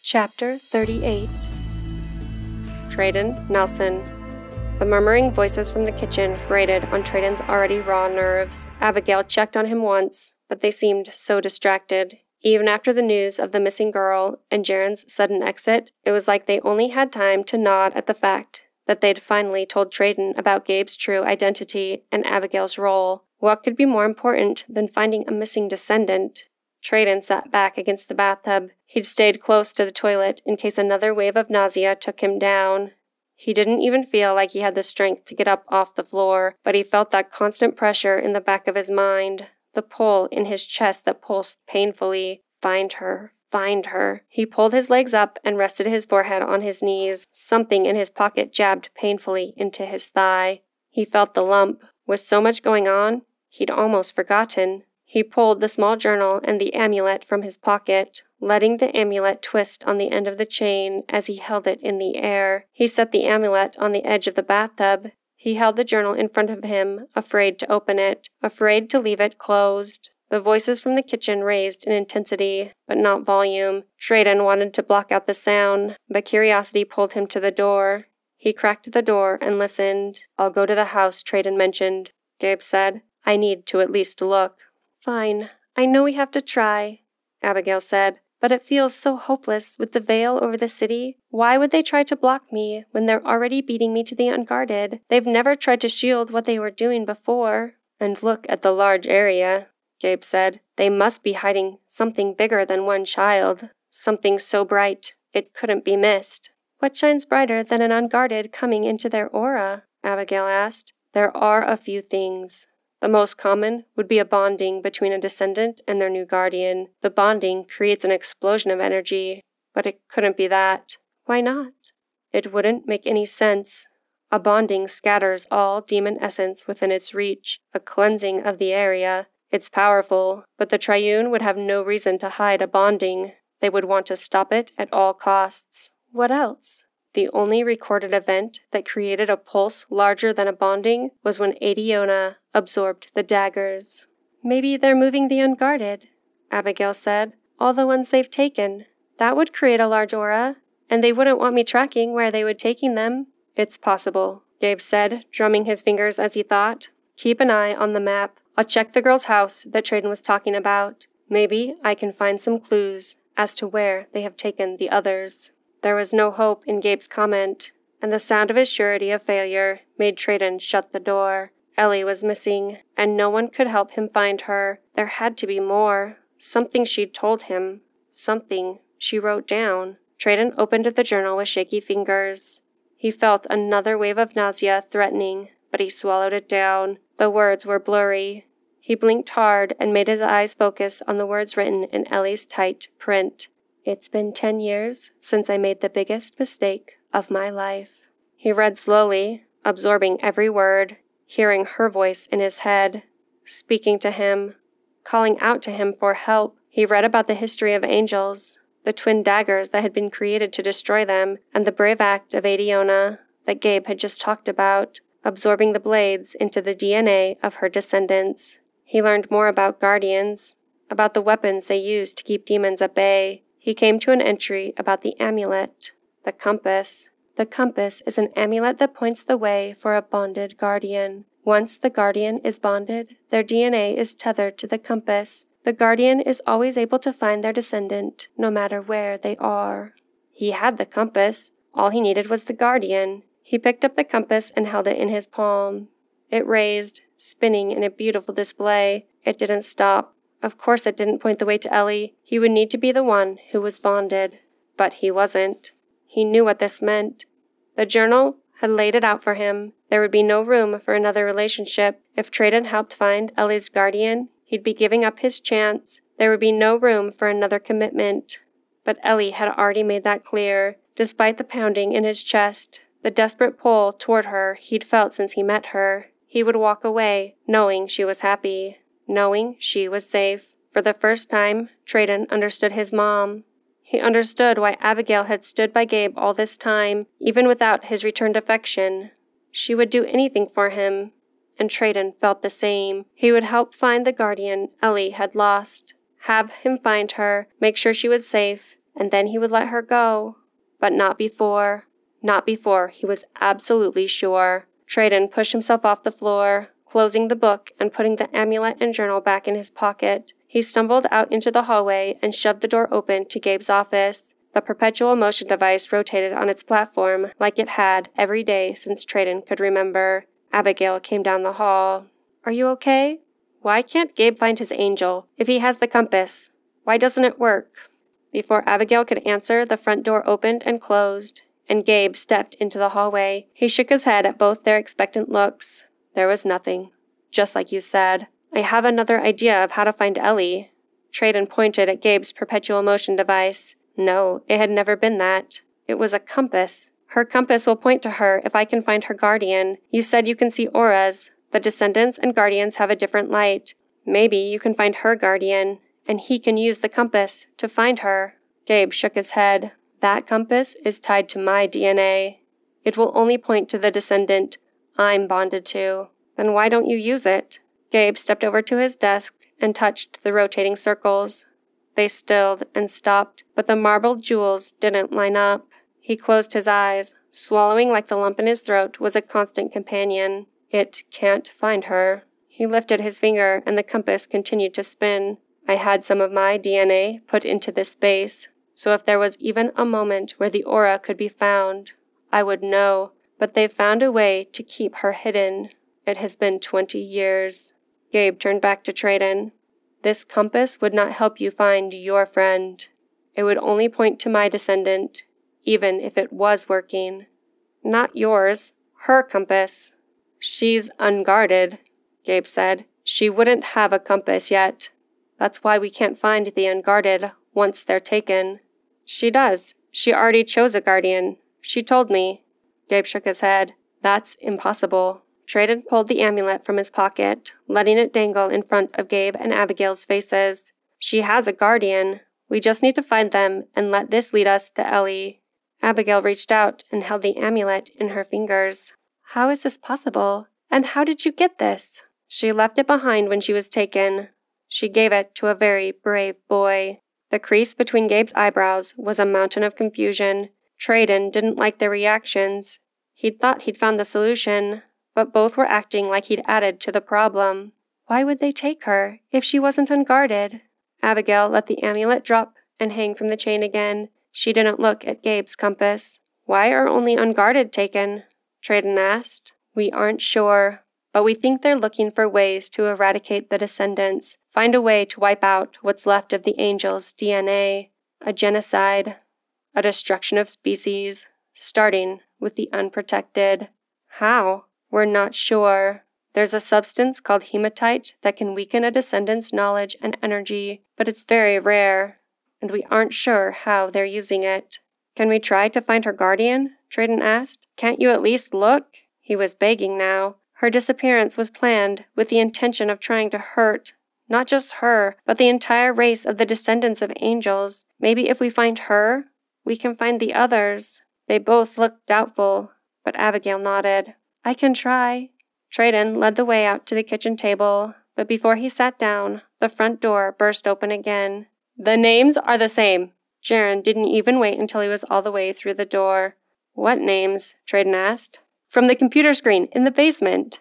Chapter 38. Treadon Nelson. The murmuring voices from the kitchen grated on Treadon's already raw nerves. Abigail checked on him once, but they seemed so distracted. Even after the news of the missing girl and Jaren's sudden exit, it was like they only had time to nod at the fact that they'd finally told Treadon about Gabe's true identity and Abigail's role. What could be more important than finding a missing descendant? Treadon sat back against the bathtub. He'd stayed close to the toilet in case another wave of nausea took him down. He didn't even feel like he had the strength to get up off the floor, but he felt that constant pressure in the back of his mind, the pull in his chest that pulsed painfully. Find her. Find her. He pulled his legs up and rested his forehead on his knees. Something in his pocket jabbed painfully into his thigh. He felt the lump. With so much going on, he'd almost forgotten. He pulled the small journal and the amulet from his pocket, letting the amulet twist on the end of the chain as he held it in the air. He set the amulet on the edge of the bathtub. He held the journal in front of him, afraid to open it, afraid to leave it closed. The voices from the kitchen raised in intensity, but not volume. Treadon wanted to block out the sound, but curiosity pulled him to the door. He cracked the door and listened. "I'll go to the house Treadon mentioned," Gabe said. "I need to at least look." "Fine. I know we have to try," Abigail said, "but it feels so hopeless with the veil over the city. Why would they try to block me when they're already beating me to the Unguarded? They've never tried to shield what they were doing before." "And look at the large area," Gabe said. "They must be hiding something bigger than one child, something so bright it couldn't be missed." "What shines brighter than an Unguarded coming into their aura?" Abigail asked. "There are a few things. The most common would be a bonding between a descendant and their new guardian. The bonding creates an explosion of energy, but it couldn't be that." "Why not?" "It wouldn't make any sense. A bonding scatters all demon essence within its reach, a cleansing of the area. It's powerful, but the Triune would have no reason to hide a bonding. They would want to stop it at all costs." "What else?" "The only recorded event that created a pulse larger than a bonding was when Adiona absorbed the daggers." "Maybe they're moving the Unguarded," Abigail said. "All the ones they've taken. That would create a large aura, and they wouldn't want me tracking where they would taking them." "It's possible," Gabe said, drumming his fingers as he thought. "Keep an eye on the map. I'll check the girl's house that Treadon was talking about. Maybe I can find some clues as to where they have taken the others." There was no hope in Gabe's comment, and the sound of his surety of failure made Treadon shut the door. Ellie was missing, and no one could help him find her. There had to be more. Something she'd told him. Something she wrote down. Treadon opened the journal with shaky fingers. He felt another wave of nausea threatening, but he swallowed it down. The words were blurry. He blinked hard and made his eyes focus on the words written in Ellie's tight print. "It's been 10 years since I made the biggest mistake of my life." He read slowly, absorbing every word, hearing her voice in his head, speaking to him, calling out to him for help. He read about the history of angels, the twin daggers that had been created to destroy them, and the brave act of Adiona that Gabe had just talked about, absorbing the blades into the DNA of her descendants. He learned more about guardians, about the weapons they used to keep demons at bay. He came to an entry about the amulet, the compass. The compass is an amulet that points the way for a bonded guardian. Once the guardian is bonded, their DNA is tethered to the compass. The guardian is always able to find their descendant, no matter where they are. He had the compass. All he needed was the guardian. He picked up the compass and held it in his palm. It raised, spinning in a beautiful display. It didn't stop. Of course it didn't point the way to Ellie. He would need to be the one who was bonded. But he wasn't. He knew what this meant. The journal had laid it out for him. There would be no room for another relationship. If Treadon helped find Ellie's guardian, he'd be giving up his chance. There would be no room for another commitment. But Ellie had already made that clear. Despite the pounding in his chest, the desperate pull toward her he'd felt since he met her, he would walk away, knowing she was happy, knowing she was safe. For the first time, Treadon understood his mom. He understood why Abigail had stood by Gabe all this time, even without his returned affection. She would do anything for him, and Treadon felt the same. He would help find the guardian Ellie had lost, have him find her, make sure she was safe, and then he would let her go. But not before. Not before, he was absolutely sure. Treadon pushed himself off the floor, closing the book and putting the amulet and journal back in his pocket. He stumbled out into the hallway and shoved the door open to Gabe's office. The perpetual motion device rotated on its platform like it had every day since Treadon could remember. Abigail came down the hall. "Are you okay? Why can't Gabe find his angel? If he has the compass, why doesn't it work?" Before Abigail could answer, the front door opened and closed, and Gabe stepped into the hallway. He shook his head at both their expectant looks. "There was nothing. Just like you said. I have another idea of how to find Ellie." Treadon pointed at Gabe's perpetual motion device. No, it had never been that. It was a compass. "Her compass will point to her if I can find her guardian. You said you can see auras. The Descendants and Guardians have a different light. Maybe you can find her guardian, and he can use the compass to find her." Gabe shook his head. "That compass is tied to my DNA. It will only point to the Descendant I'm bonded to. Then why don't you use it?" Gabe stepped over to his desk and touched the rotating circles. They stilled and stopped, but the marbled jewels didn't line up. He closed his eyes. Swallowing like the lump in his throat was a constant companion. It can't find her. He lifted his finger, and the compass continued to spin. "I had some of my DNA put into this space, so if there was even a moment where the aura could be found, I would know. But they've found a way to keep her hidden. It has been 20 years. Gabe turned back to Treadon. "This compass would not help you find your friend. It would only point to my Descendant, even if it was working. Not yours. Her compass." "She's unguarded," Gabe said. "She wouldn't have a compass yet. That's why we can't find the unguarded once they're taken." "She does. She already chose a guardian. She told me." Gabe shook his head. "That's impossible." Treadon pulled the amulet from his pocket, letting it dangle in front of Gabe and Abigail's faces. "She has a guardian. We just need to find them and let this lead us to Ellie." Abigail reached out and held the amulet in her fingers. "How is this possible? And how did you get this?" "She left it behind when she was taken. She gave it to a very brave boy." The crease between Gabe's eyebrows was a mountain of confusion. Treadon didn't like their reactions. He'd thought he'd found the solution, but both were acting like he'd added to the problem. Why would they take her if she wasn't unguarded? Abigail let the amulet drop and hang from the chain again. She didn't look at Gabe's compass. "Why are only unguarded taken?" Treadon asked. "We aren't sure, but we think they're looking for ways to eradicate the Descendants, find a way to wipe out what's left of the Angels' DNA. A genocide, a destruction of species, starting with the unprotected. How? We're not sure. There's a substance called hematite that can weaken a Descendant's knowledge and energy, but it's very rare, and we aren't sure how they're using it." "Can we try to find her guardian?" Treadon asked. "Can't you at least look?" He was begging now. Her disappearance was planned with the intention of trying to hurt, not just her, but the entire race of the Descendants of Angels. Maybe if we find her, we can find the others. They both looked doubtful, but Abigail nodded. "I can try." Treadon led the way out to the kitchen table, but before he sat down, the front door burst open again. "The names are the same." Jaren didn't even wait until he was all the way through the door. "What names?" Treadon asked. "From the computer screen in the basement."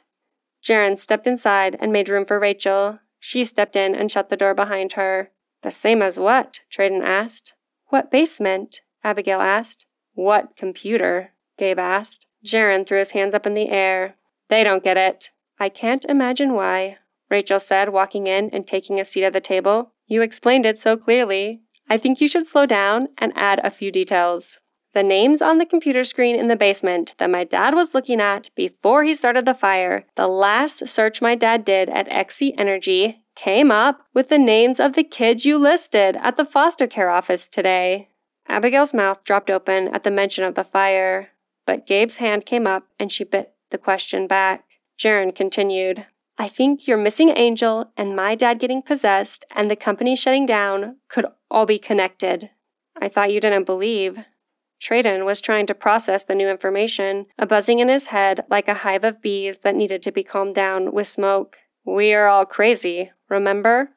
Jaren stepped inside and made room for Rachel. She stepped in and shut the door behind her. "The same as what?" Treadon asked. "What basement?" Abigail asked. "What computer?" Gabe asked. Jaren threw his hands up in the air. "They don't get it." "I can't imagine why," Rachel said, walking in and taking a seat at the table. "You explained it so clearly. I think you should slow down and add a few details. The names on the computer screen in the basement that my dad was looking at before he started the fire, the last search my dad did at XC Energy, came up with the names of the kids you listed at the foster care office today." Abigail's mouth dropped open at the mention of the fire, but Gabe's hand came up and she bit the question back. Jaren continued, "I think your missing angel and my dad getting possessed and the company shutting down could all be connected." "I thought you didn't believe." Treadon was trying to process the new information, a buzzing in his head like a hive of bees that needed to be calmed down with smoke. "We are all crazy, remember?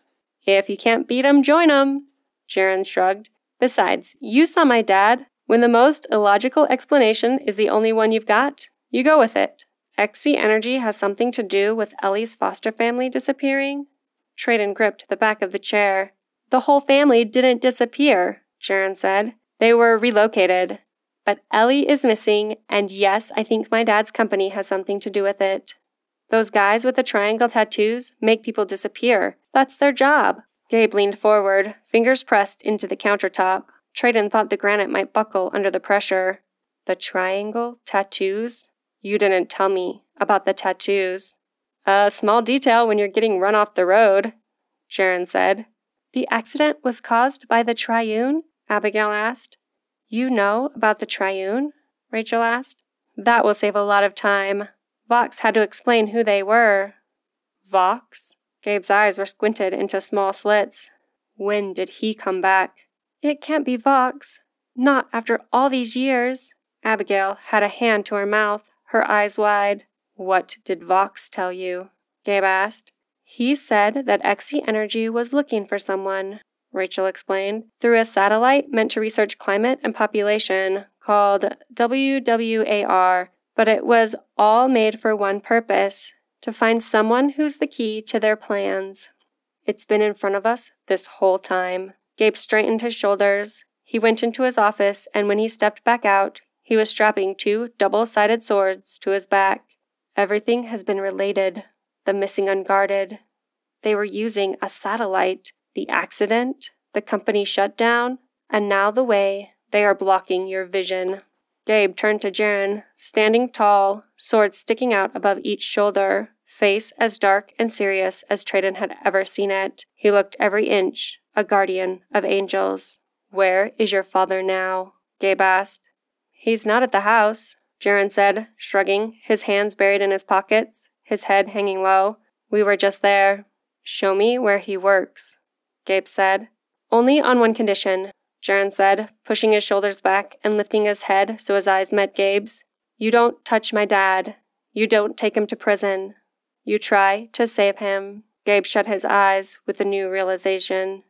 If you can't beat 'em, join 'em." Jaren shrugged. Besides, you saw my dad. When the most illogical explanation is the only one you've got, you go with it. XC energy has something to do with Ellie's foster family disappearing? Treadon gripped the back of the chair. The whole family didn't disappear, Jaren said. They were relocated. But Ellie is missing, and yes, I think my dad's company has something to do with it. Those guys with the triangle tattoos make people disappear. That's their job. Gabe leaned forward, fingers pressed into the countertop. Treadon thought the granite might buckle under the pressure. The triangle tattoos? You didn't tell me about the tattoos. A small detail when you're getting run off the road, Jaren said. The accident was caused by the Triune? Abigail asked. You know about the Triune? Rachel asked. That will save a lot of time. Vox had to explain who they were. Vox? Gabe's eyes were squinted into small slits. When did he come back? It can't be Vox. Not after all these years. Abigail had a hand to her mouth, her eyes wide. What did Vox tell you? Gabe asked. He said that XC Energy was looking for someone, Rachel explained, through a satellite meant to research climate and population called WWAR, but it was all made for one purpose, to find someone who's the key to their plans. It's been in front of us this whole time. Gabe straightened his shoulders. He went into his office, and when he stepped back out, he was strapping 2 double-sided swords to his back. Everything has been related. The missing Unguarded. They were using a satellite. The accident, the company shutdown, and now the way they are blocking your vision. Gabe turned to Jaren, standing tall, sword sticking out above each shoulder, face as dark and serious as Treadon had ever seen it. He looked every inch a guardian of angels. Where is your father now? Gabe asked. He's not at the house, Jaren said, shrugging, his hands buried in his pockets, his head hanging low. We were just there. Show me where he works, Gabe said. Only on one condition, Jaren said, pushing his shoulders back and lifting his head so his eyes met Gabe's. You don't touch my dad. You don't take him to prison. You try to save him. Gabe shut his eyes with a new realization.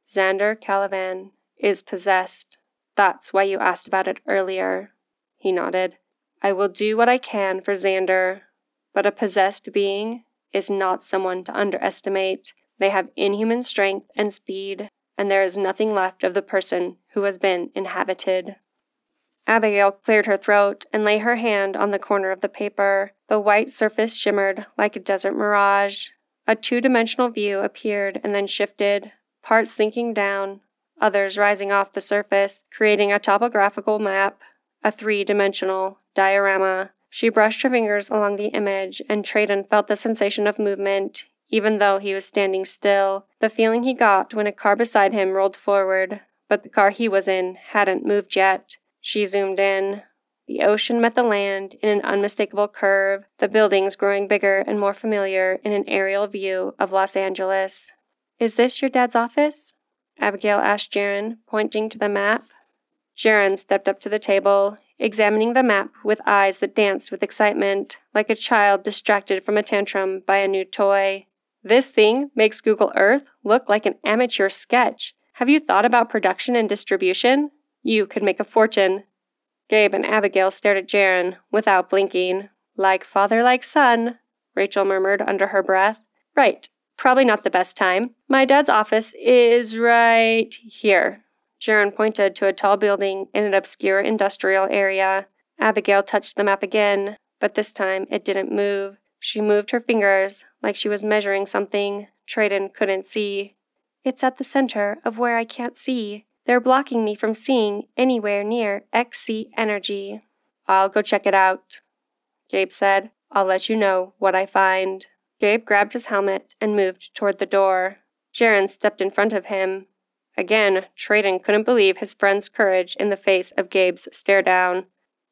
Xander Calivan is possessed. That's why you asked about it earlier. He nodded. I will do what I can for Xander, but a possessed being is not someone to underestimate. They have inhuman strength and speed, and there is nothing left of the person who has been inhabited. Abigail cleared her throat and lay her hand on the corner of the paper. The white surface shimmered like a desert mirage. A 2-dimensional view appeared and then shifted, parts sinking down, others rising off the surface, creating a topographical map, a 3-dimensional diorama. She brushed her fingers along the image, and Treadon felt the sensation of movement, even though he was standing still, the feeling he got when a car beside him rolled forward, but the car he was in hadn't moved yet. She zoomed in. The ocean met the land in an unmistakable curve, the buildings growing bigger and more familiar in an aerial view of Los Angeles. Is this your dad's office? Abigail asked Jaren, pointing to the map. Jaren stepped up to the table, examining the map with eyes that danced with excitement, like a child distracted from a tantrum by a new toy. This thing makes Google Earth look like an amateur sketch. Have you thought about production and distribution? You could make a fortune. Gabe and Abigail stared at Jaren without blinking. Like father, like son, Rachel murmured under her breath. Right, probably not the best time. My dad's office is right here. Jaren pointed to a tall building in an obscure industrial area. Abigail touched the map again, but this time it didn't move. She moved her fingers like she was measuring something Treadon couldn't see. It's at the center of where I can't see. They're blocking me from seeing anywhere near XC energy. I'll go check it out, Gabe said. I'll let you know what I find. Gabe grabbed his helmet and moved toward the door. Jaren stepped in front of him. Again, Treadon couldn't believe his friend's courage in the face of Gabe's stare-down.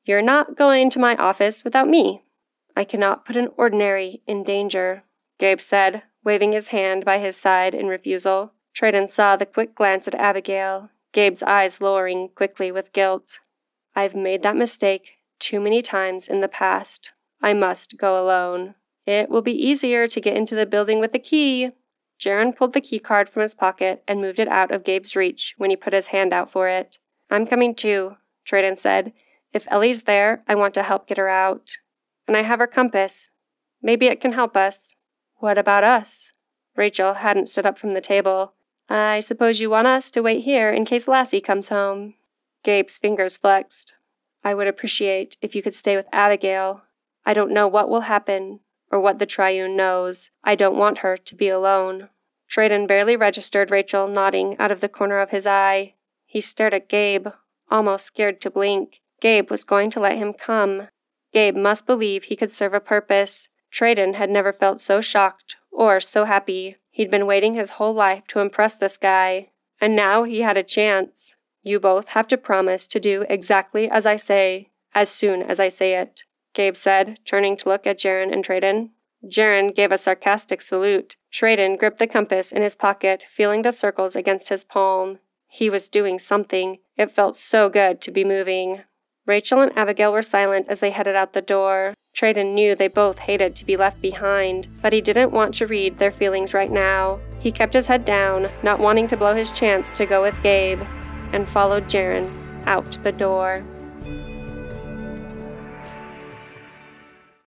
You're not going to my office without me. I cannot put an ordinary in danger, Gabe said, waving his hand by his side in refusal. Treadon saw the quick glance at Abigail, Gabe's eyes lowering quickly with guilt. I've made that mistake too many times in the past. I must go alone. It will be easier to get into the building with the key. Jaren pulled the keycard from his pocket and moved it out of Gabe's reach when he put his hand out for it. "I'm coming too," Treadon said. "If Ellie's there, I want to help get her out. And I have her compass. Maybe it can help us." "What about us?" Rachel hadn't stood up from the table. "I suppose you want us to wait here in case Lassie comes home." Gabe's fingers flexed. "I would appreciate if you could stay with Abigail. I don't know what will happen, or what the Triune knows. I don't want her to be alone." Treadon barely registered Rachel nodding out of the corner of his eye. He stared at Gabe, almost scared to blink. Gabe was going to let him come. Gabe must believe he could serve a purpose. Treadon had never felt so shocked or so happy. He'd been waiting his whole life to impress this guy, and now he had a chance. "You both have to promise to do exactly as I say, as soon as I say it," Gabe said, turning to look at Jaren and Treadon. Jaren gave a sarcastic salute. Treadon gripped the compass in his pocket, feeling the circles against his palm. He was doing something. It felt so good to be moving. Rachel and Abigail were silent as they headed out the door. Treadon knew they both hated to be left behind, but he didn't want to read their feelings right now. He kept his head down, not wanting to blow his chance to go with Gabe, and followed Jaren out the door.